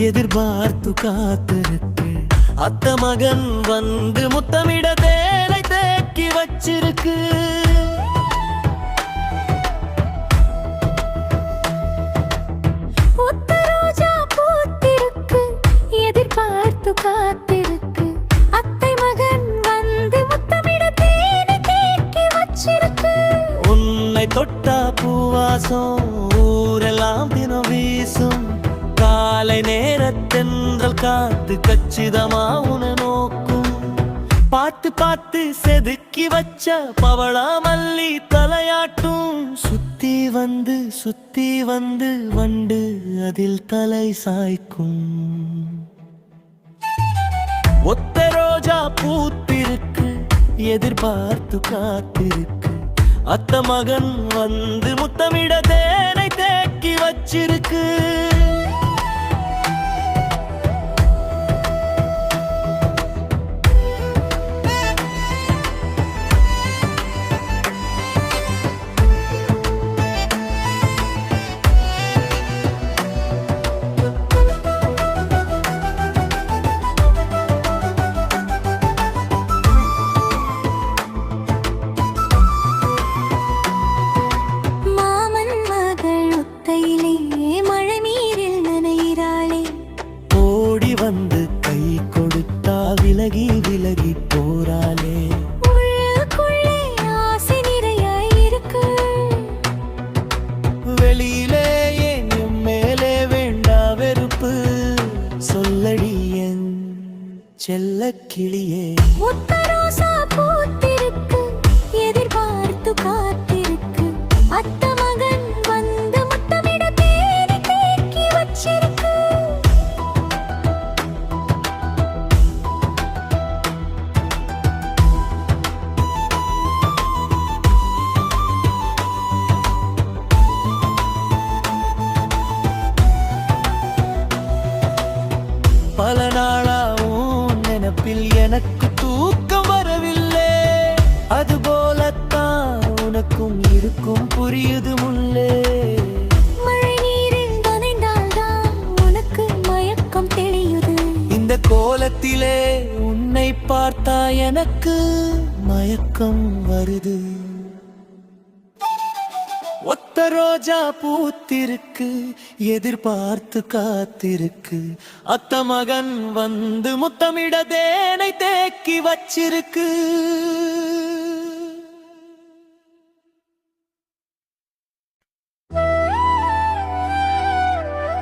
எதிர்பார்த்து காத்திருக்கு. அத்த மகன் வந்து முத்தமிட தேனை தேக்கி வச்சிருக்கு. ஒத்த ரோஜா பூத்திருக்கு, எதிர்பார்த்து காத்திருக்கு. அத்தை மகன் வந்து முத்தமிட தேனை தேக்கி வச்சிருக்கு. உன்னை தொட்டா பூவாசம் ஊரெல்லாம் தினம் வீசும். காலை நேரத்தென்றல் காத்து கச்சிதமா உன நோக்கும். பார்த்து பார்த்து செதுக்கி வச்ச பவள மல்லி தலையாட்டும். சுத்தி வந்து வண்டு அதில் தலை சாய்க்கும். ஒத்த ரோஜா பூத்திருக்கு, எதிர்பார்த்து காத்திருக்கு. அத்த மகன் வந்து முத்தமிட தேனை தேக்கி வச்சிருக்கு. வந்து கை கொடுத்தா விலகி விலகி போறாளே. உள்ளுக்குள்ளே ஆசை நிறையாயிருக்கு. வெளியிலே என் மேலே வேண்டா வெறுப்பு. சொல்லடி என் செல்ல கிளியே. ஒத்த ரோசா பூத்திருக்கு, எதிர்பார்த்து காத்திருக்கு. அத்த மகன் வந்து முத்தமிட தேனை தேக்கி வச்சிருக்கு. பல நாளாவும் நினைப்பில் எனக்கு தூக்கம் வரவில்லை. அதுபோலத்தான் உனக்கும் இருக்கும், புரியுது முல்லே. மழை நீரில் நனைந்தால்தான் உனக்கு மயக்கம் தெளியுது. இந்த கோலத்திலே உன்னை பார்த்தா எனக்கு மயக்கம் வருது. ஒத்த ரோஜா பூத்திருக்கு, எதிர்பார்த்து காத்திருக்கு. அத்த மகன் வந்து முத்தமிட தேனை தேக்கி வச்சிருக்கு.